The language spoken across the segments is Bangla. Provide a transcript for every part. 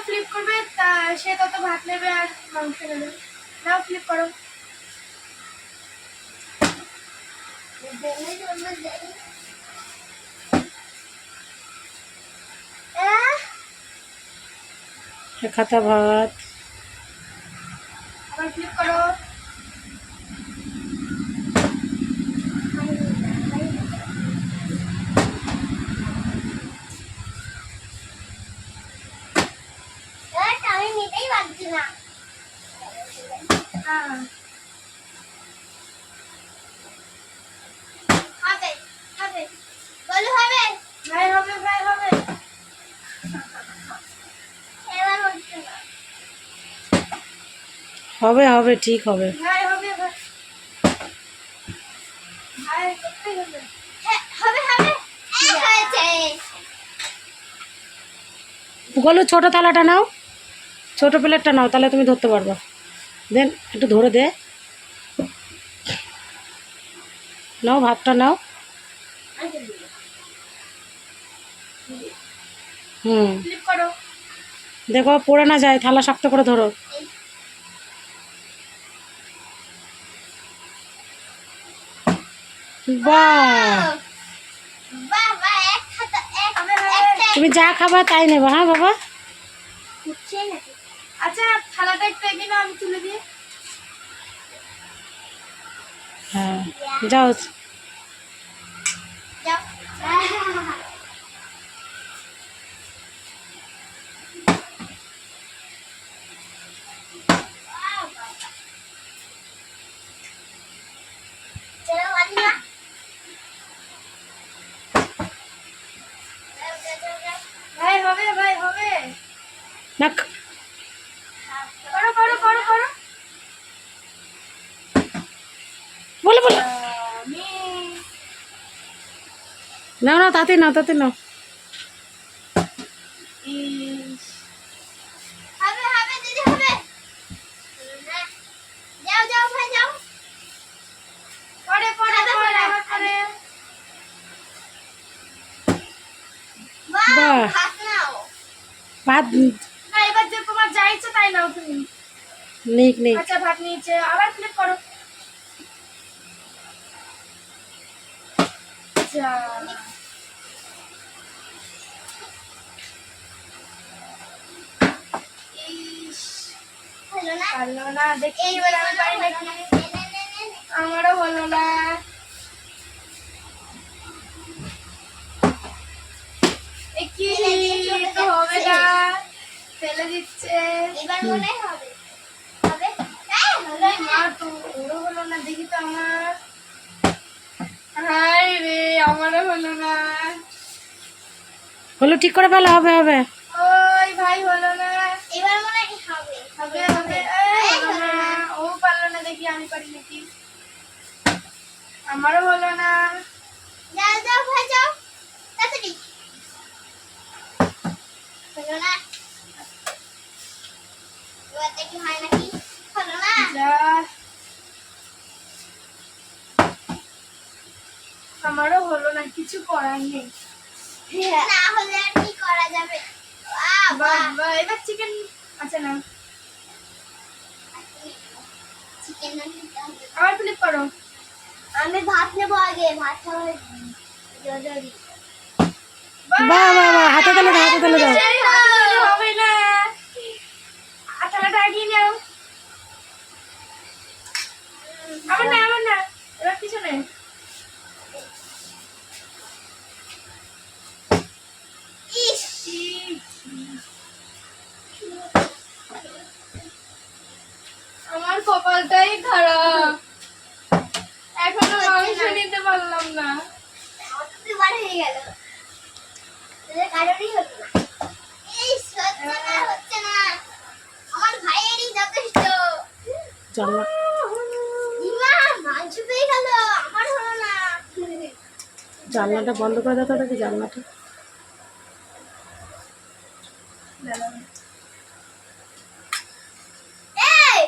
ফ্লিপ করবে সে তত ভাত নেবে আর মাংস নেবে। নাও ফ্লিপ করো। খাতা ভাত। আবার ফ্লিপ করো। আমি নিতেই পারছি না। হবে হবে বলো হবে। ভাই হবে ভাই হবে। এবার হচ্ছে না। হবে হবে ঠিক হবে। ভাই হবে ভাই। ভাই করতেই হবে। হ্যাঁ, হবে হবে হয়েছে। গোলু ছোট থালাটা নাও, ছোট প্লেটটা নাও, তাহলে তুমি ধরতে পারবা। দেন একটু ধরে দে। নাও ভাতটা নাও। হুম, ফ্লিপ করো। দেখো পড়ে না যায়, থালা শক্ত করে ধরো। বাহ, বাবা এক খাতা এক হবে হবে। একটা তুমি যা খাবা তাই নেবা। হ্যাঁ বাবা। হচ্ছে নাকি? আচ্ছা থালাটা একটু এগিয়ে নাও, আমি তুলে দিই। হ্যাঁ যাও। যাও। চলো বাদিনা। ভাই হবে ভাই হবে। না করো করো করো করো। বলে বলে আমি নাও নাও, তাতে নাও, তাতে নাও। ইস, হবে হবে দিদি হবে। যাও যাও ভাই যাও। পরে পরে পরে আবার পরে। বাহ বাহ। ভাত নাও। ভাত না এবার যে তোমার যা ইচ্ছে তাই নাও তুমি। নেই নেই। আচ্ছা ভাত নিয়েছে, আবার ফ্লিপ করো। যা ইস, হলো না? পারলো না। দেখি এবার আমি পারি নাকি। নে, নে, নে, নে, নে। আমারও হলো না। এ কি ফেলে দিয়ে চলে তো হবে যাচ্ছে। না, ফেলে দিচ্ছে। এবার মনে হবে হবে। হ্যাঁ হলো না। আর তো ওরও হলো না, দেখি তো আমার। হাই রে, আমারও হলো না। হলো ঠিক করে ফেলো, হবে হবে। ওই ভাই হলো না। এবার মনে হয় হবে হবে হবে। এই হলো না। ও পারলো না, দেখি আমি পারি নাকি। আমারও হলো না। যাও যাও ভাই যাও তাড়াতাড়ি। হলো না। এবার দেখি হয় নাকি। হলো না। যা, আমারও হলো না, কিছু করার নেই। না হলে আর কি করা যাবে। বাহ বাহ। বাহ, এবার চিকেন। আচ্ছা না, চিকেন না নিতে হবে। আবার ফ্লিপ করো। আমি ভাত নেবো আগে ভাত খাওয়া জরুরি। বাহ বাহ বাহ, হাতে তালে দাও, হাতে তালে দাও। সেই না, হবে না। থালাটা এগিয়ে নাও। আমার না আমার না, এবার পিছনে। ইস আমার কপালটাই খারাপ, এখনো মাংস নিতে পারলাম না। অতবার হয়ে গেল। এর কারণেই হলো না। ইস হচ্ছে না। আমার ভাইয়েরই যথেষ্ট। জানলা ইমা মাংস পেয়ে গেল আমার হলো না। জানলাটা বন্ধ করে দাও তো, দেখি জানলাটা। এই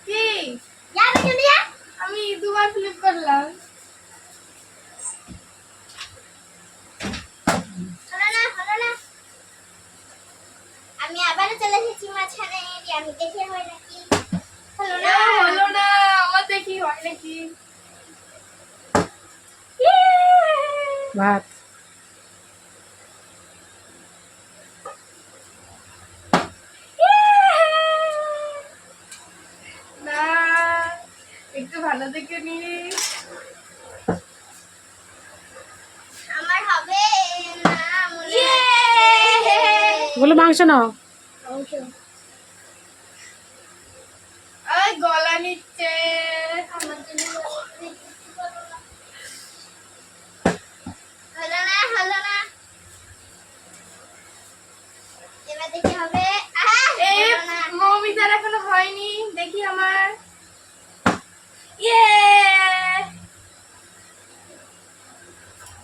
কি? যাবে চলে যা। আমি দুবার ফ্লিপ করলাম। হলো না হলো না। আমি আবার ভাত। না, একটু ভালো দেখে নিস। আমার হবে না মনে বলো মাংস নাও। মাংস। ওই গলা নিচ্ছে। আমার জন্য হলো না হলো না। এবার দেখি হবে। এই হলো না। মৌমিতার এখনো হয়নি, দেখি আমার। ইয়ে,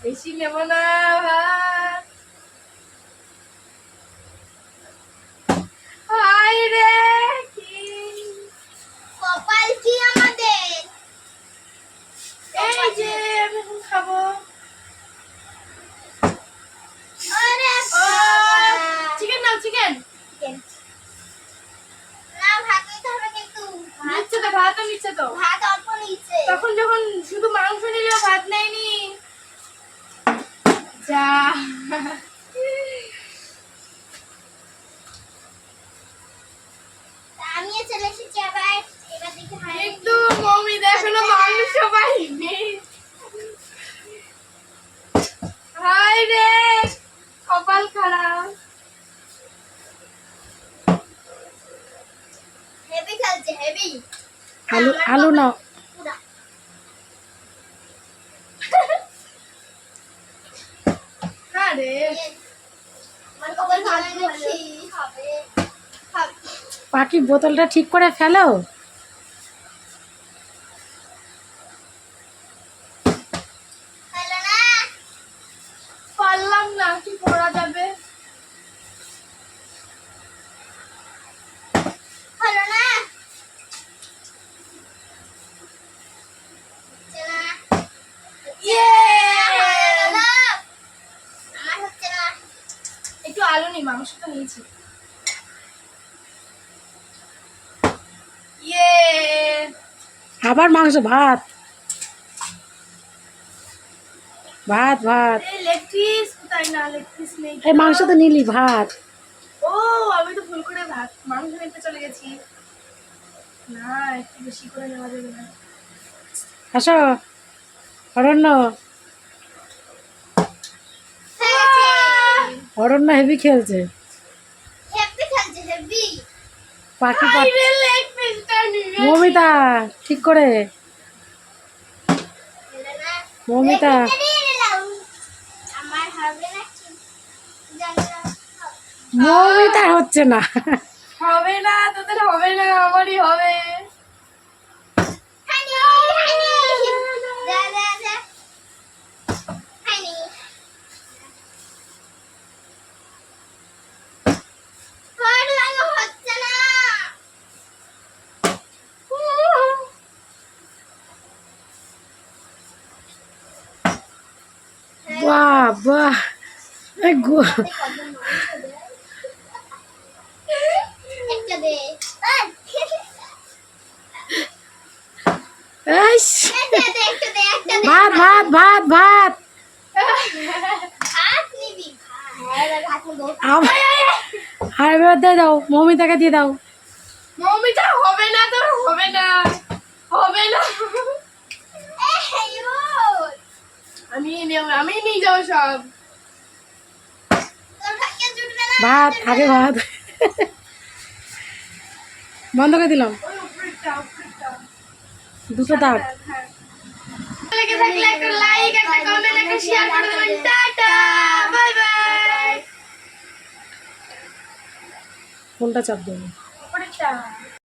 বেশি নেব না ভাত। হায় রে, কি কপাল কি আমাদের। এই যে আমি এখন খাবো। ওরে ও, বাবা। চিকেন নাও, চিকেন। না ভাত নিতে হবে কিন্তু। নিচ্ছে তো, ভাতও নিচ্ছে তো। ভাত অল্প নিচ্ছে। তখন যখন শুধু মাংস নিলেও ভাত নেয়নি। যা, আমিও চলে এসেছি আবার। এবার দেখি হয় নাকি। কিন্তু মৌমিতা এখনো মাংস পাইনি। হায় রে, কপাল খারাপ। হেভি খেলছে হেভি। আলু আলু নাও। হ্যাঁ রে, আমার কপাল ভালো নাকি হবে। পাখি বোতলটা ঠিক করে ফেলো। হলো না পারলাম না, কি করা যাবে। হলো না। হচ্ছে না। ইয়ে, হলো না। আমার হচ্ছে না। একটু আলু নি, মাংস তো নিয়েছি। ইয়ে, আবার মাংস। ভাত ভাত ভাত। এই লেগ পিস কোথায়? না, লেগ পিস নেই। এই মাংস তো নিলি, ভাত। ও, আমি তো ভুল করে ভাত মাংস নিতে চলে গেছি। না, একটু বেশি করে নেওয়া যাবে না। আসো অরণ্য। হয়ে গেছে। অরণ্য হেভি খেলছে। হেভি খেলছে হেভি। পাখি হায় রে, লেগ পিসটা নিয়ে গেছি। মৌমিতা ঠিক করে। হলো না। মৌমিতা লেগ পিসটা নিয়ে নিলাম। আমার হবে নাকি জানি না। মৌমিতা হচ্ছে না। হবে না, তোদের হবে না, আমারই হবে। হানি হানি যা যা যা হানি। হলো না হচ্ছে না। বাহ বাহ। এই একটা দে। এইস, একটা দে একটা দে একটা দে। ভাত ভাত ভাত ভাত। ভাত নিবি। হ্যাঁ এবার ভাত নেবো। আর এবার দিয়ে দাও, মৌমিতাকে দিয়ে দাও। মৌমিতা হবে না, তোর হবে না, হবে না। আমি নিয়ে যাবো সব। তোর ভাগ্যে জুটবে না। ভাত আগে ভাত। বন্ধ করে দিলাম। ওই উপরেরটা, উপরেরটা। দুটো দাগ। হ্যাঁ। লেগে থাকলে একটা লাইক, একটা কমেন্ট, একটা শেয়ার করে দেবেন। Tata, bye bye. কোনটা চাপ দেবো? উপরেরটা।